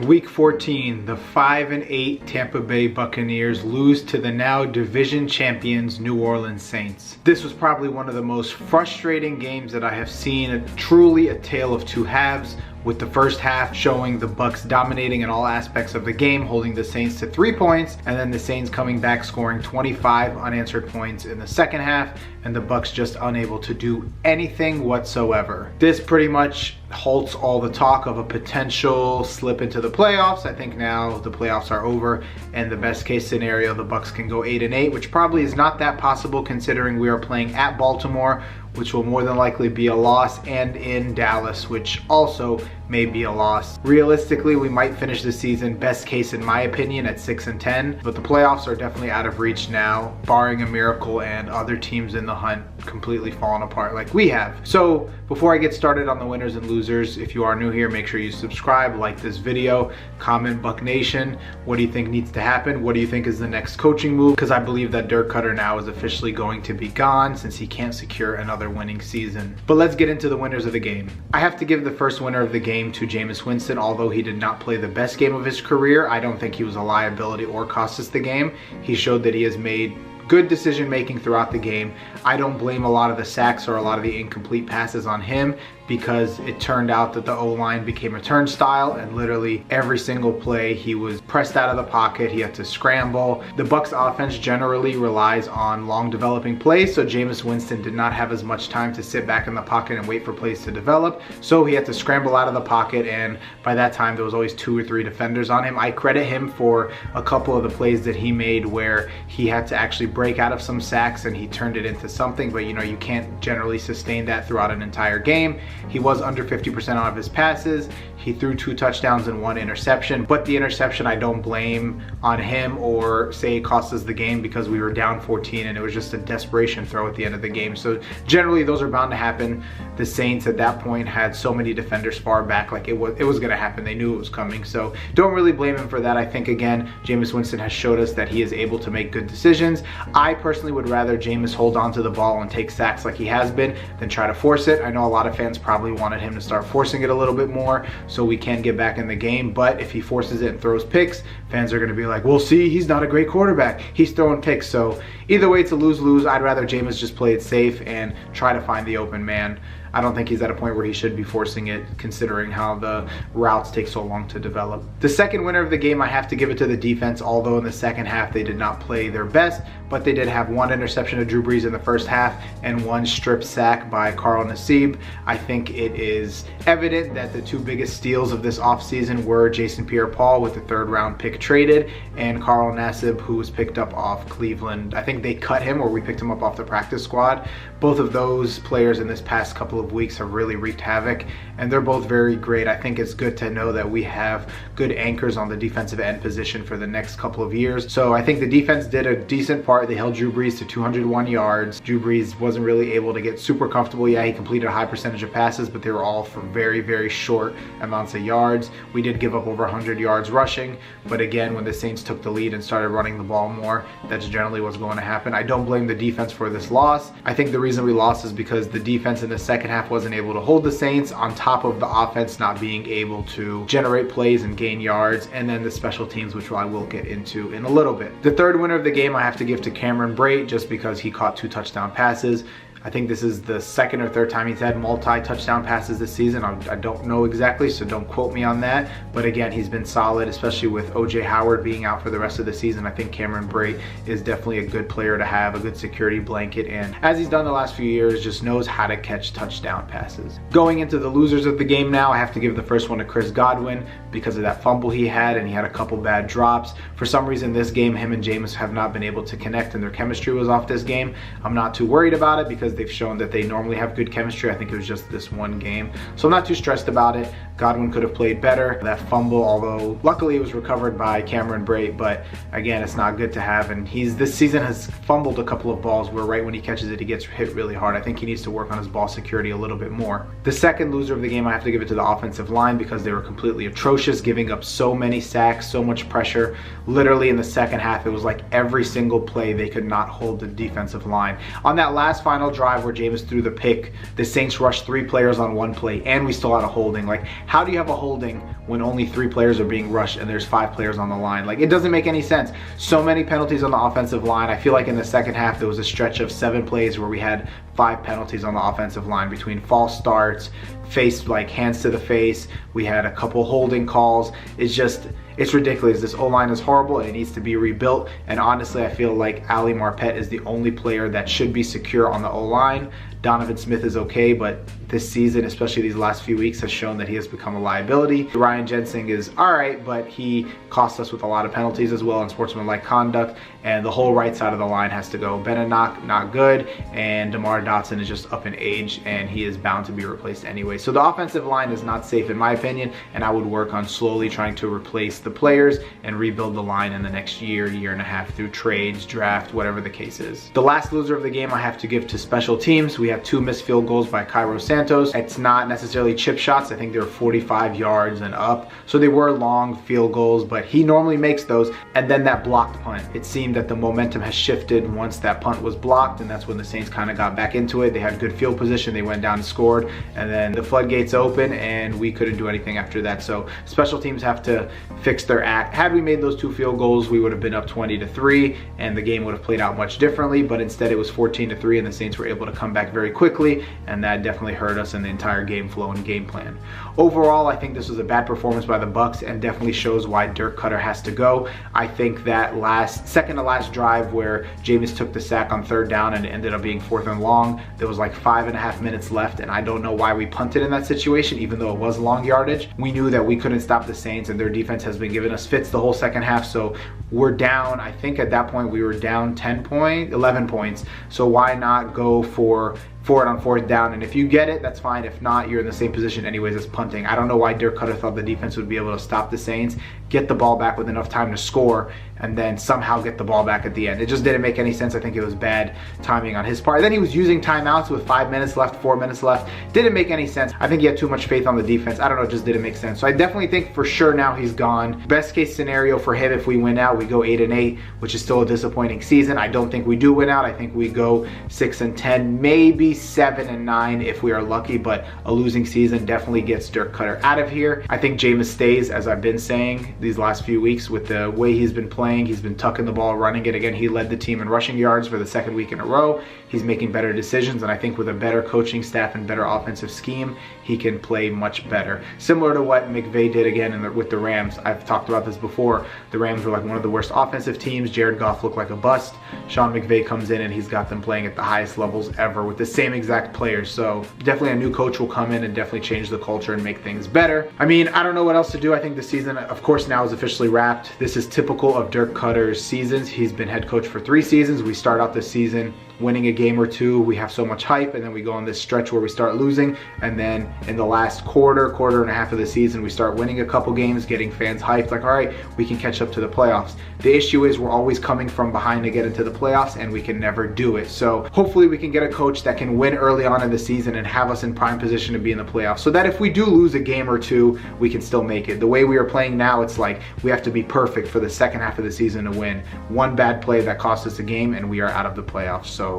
Week 14, the 5-8 Tampa Bay Buccaneers lose to the now division champions New Orleans Saints. This was probably one of the most frustrating games that I have seen, truly a tale of two halves, with the first half showing the Bucs dominating in all aspects of the game, holding the Saints to 3 points, and then the Saints coming back scoring 25 unanswered points in the second half, and the Bucs just unable to do anything whatsoever. This pretty much halts all the talk of a potential slip into the playoffs. I think now the playoffs are over, and the best case scenario, the Bucs can go 8-8, which probably is not that possible considering we are playing at Baltimore, which will more than likely be a loss, and in Dallas, which also may be a loss. Realistically, we might finish the season, best case in my opinion, at 6-10, but the playoffs are definitely out of reach now, barring a miracle and other teams in the hunt completely falling apart like we have. So before I get started on the winners and losers, if you are new here, make sure you subscribe, like this video, comment Buck Nation. What do you think needs to happen? What do you think is the next coaching move? Because I believe that Dirk Cutter now is officially going to be gone since he can't secure another winning season. But let's get into the winners of the game. I have to give the first winner of the game to Jameis Winston. Although he did not play the best game of his career, I don't think he was a liability or cost us the game. He showed that he has made good decision making throughout the game. I don't blame a lot of the sacks or a lot of the incomplete passes on him, because it turned out that the O-line became a turnstile, and literally every single play he was pressed out of the pocket, he had to scramble. The Bucs offense generally relies on long developing plays, so Jameis Winston did not have as much time to sit back in the pocket and wait for plays to develop, so he had to scramble out of the pocket, and by that time there was always 2 or 3 defenders on him. I credit him for a couple of the plays that he made where he had to actually break out of some sacks and he turned it into something, but you know, you can't generally sustain that throughout an entire game. He was under 50% of his passes. He threw 2 touchdowns and 1 interception, but the interception I don't blame on him or say it cost us the game, because we were down 14 and it was just a desperation throw at the end of the game. So generally those are bound to happen. The Saints at that point had so many defenders far back, like it was gonna happen. They knew it was coming, so don't really blame him for that. I think again, Jameis Winston has showed us that he is able to make good decisions. I personally would rather Jameis hold on to the ball and take sacks like he has been than try to force it. I know a lot of fans probably wanted him to start forcing it a little bit more so we can get back in the game, but if he forces it and throws picks, fans are going to be like, well, see, he's not a great quarterback, he's throwing picks. So either way, it's a lose-lose. I'd rather Jameis just play it safe and try to find the open man. I don't think he's at a point where he should be forcing it, considering how the routes take so long to develop. The second winner of the game, I have to give it to the defense, although in the second half they did not play their best, but they did have 1 interception of Drew Brees in the first half and 1 strip sack by Carl Nassib. I think it is evident that the 2 biggest steals of this offseason were Jason Pierre-Paul with the 3rd round pick traded, and Carl Nassib, who was picked up off Cleveland. I think they cut him, or we picked him up off the practice squad. Both of those players in this past couple of weeks have really wreaked havoc, and they're both very great. I think it's good to know that we have good anchors on the defensive end position for the next couple of years. So I think the defense did a decent part. They held Drew Brees to 201 yards. Drew Brees wasn't really able to get super comfortable. Yeah, he completed a high percentage of passes, but they were all for very, very short amounts of yards. We did give up over 100 yards rushing, but again, when the Saints took the lead and started running the ball more, that's generally what's going to happen. I don't blame the defense for this loss. I think the reason we lost is because the defense in the second half wasn't able to hold the Saints, on top of the offense not being able to generate plays and gain yards, and then the special teams, which I will get into in a little bit. The third winner of the game I have to give to Cameron Brate, just because he caught 2 touchdown passes. I think this is the 2nd or 3rd time he's had multi-touchdown passes this season. I don't know exactly, so don't quote me on that. But again, he's been solid, especially with O.J. Howard being out for the rest of the season. I think Cameron Brate is definitely a good player to have, a good security blanket, and as he's done the last few years, just knows how to catch touchdown passes. Going into the losers of the game now, I have to give the first one to Chris Godwin because of that fumble he had, and he had a couple bad drops. For some reason this game, him and Jameis have not been able to connect, and their chemistry was off this game. I'm not too worried about it because they've shown that they normally have good chemistry. I think it was just this one game, so I'm not too stressed about it. Godwin could have played better. That fumble, although luckily it was recovered by Cameron Brate, but again, it's not good to have, and this season has fumbled a couple of balls where right when he catches it, he gets hit really hard. I think he needs to work on his ball security a little bit more. The second loser of the game, I have to give it to the offensive line because they were completely atrocious, giving up so many sacks, so much pressure. Literally in the second half, it was like every single play they could not hold the defensive line. On that last final drive where Jameis threw the pick, the Saints rushed 3 players on 1 play, and we still had a holding. Like, How do you have a holding when only 3 players are being rushed and there's 5 players on the line? Like, it doesn't make any sense. So many penalties on the offensive line. I feel like in the second half there was a stretch of 7 plays where we had 5 penalties on the offensive line between false starts, hands to the face. We had a couple holding calls. It's ridiculous. This O-line is horrible and it needs to be rebuilt. And honestly, I feel like Ali Marpet is the only player that should be secure on the O-line. Donovan Smith is okay, but this season, especially these last few weeks, has shown that he has become a liability. Ryan Jensen is all right, but he cost us with a lot of penalties as well and sportsmanlike conduct, and the whole right side of the line has to go. Benanak, not good, and DeMar Dotson is just up in age, and he is bound to be replaced anyway. So the offensive line is not safe in my opinion, and I would work on slowly trying to replace the players and rebuild the line in the next year, year and a half through trades, draft, whatever the case is. The last loser of the game I have to give to special teams. We have 2 missed field goals by Cairo Santos. It's not necessarily chip shots. I think they were 45 yards and up. So they were long field goals, but he normally makes those. And then that blocked punt. It seemed that the momentum has shifted once that punt was blocked, and that's when the Saints kind of got back into it. They had good field position. They went down and scored, and then the floodgates open and we couldn't do anything after that. So special teams have to fix their act. Had we made those 2 field goals, we would have been up 20-3 and the game would have played out much differently, but instead it was 14-3 and the Saints were able to come back very quickly, and that definitely hurt us in the entire game flow and game plan. Overall, I think this was a bad performance by the Bucs and definitely shows why Dirk Koetter has to go. I think that second to last drive where Jameis took the sack on 3rd down and it ended up being 4th and long, there was like 5.5 minutes left, and I don't know why we punted in that situation, even though it was long yardage. We knew that we couldn't stop the Saints, and their defense has been giving us fits the whole second half, so we're down. I think at that point we were down 11 points, so why not go for it on 4th down? And if you get it, that's fine. If not, you're in the same position anyways as punting. I don't know why Dirk Koetter thought the defense would be able to stop the Saints, get the ball back with enough time to score, and then somehow get the ball back at the end. It just didn't make any sense. I think it was bad timing on his part. Then he was using timeouts with 5 minutes left, 4 minutes left. Didn't make any sense. I think he had too much faith on the defense. I don't know, it just didn't make sense. So I definitely think for sure now he's gone. Best case scenario for him, if we win out, we go 8-8, which is still a disappointing season. I don't think we do win out. I think we go 6-10, maybe 7-9 if we are lucky, but a losing season definitely gets Dirk Koetter out of here. I think Jameis stays, as I've been saying these last few weeks with the way he's been playing. He's been tucking the ball, running it. Again, he led the team in rushing yards for the 2nd week in a row. He's making better decisions, and I think with a better coaching staff and better offensive scheme, he can play much better. Similar to what McVay did again with the Rams. I've talked about this before. The Rams were like one of the worst offensive teams. Jared Goff looked like a bust. Sean McVay comes in and he's got them playing at the highest levels ever with the same exact players. So definitely a new coach will come in and definitely change the culture and make things better. I mean, I don't know what else to do. I think the season, of course, now is officially wrapped. This is typical of Dirk Koetter's seasons. He's been head coach for 3 seasons. We start out this season winning a game or 2, we have so much hype, and then we go on this stretch where we start losing, and then in the last quarter and a half of the season, we start winning a couple games, getting fans hyped, like, all right, we can catch up to the playoffs. The issue is we're always coming from behind to get into the playoffs, and we can never do it. So hopefully we can get a coach that can win early on in the season and have us in prime position to be in the playoffs, so that if we do lose a game or 2, we can still make it. The way we are playing now, it's like we have to be perfect for the second half of the season to win. One bad play that costs us a game, and we are out of the playoffs. So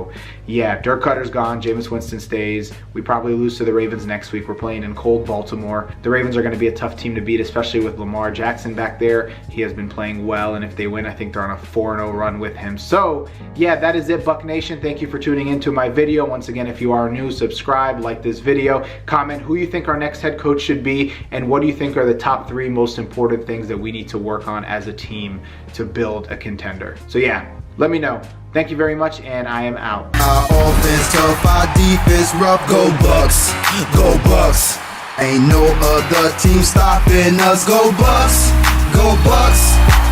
yeah, Dirk Koetter's gone, Jameis Winston stays. We probably lose to the Ravens next week. We're playing in cold Baltimore. The Ravens are going to be a tough team to beat, especially with Lamar Jackson back there. He has been playing well, and if they win, I think they're on a 4-0 run with him. So yeah, that is it, Buck Nation. Thank you for tuning into my video. Once again, if you are new, subscribe, like this video, comment who you think our next head coach should be, and what do you think are the top 3 most important things that we need to work on as a team to build a contender. So yeah, let me know. Thank you very much, and I am out. Our offense tough, our defense rough. Go Bucks, go Bucks. Ain't no other team stopping us. Go Bucks, go Bucks.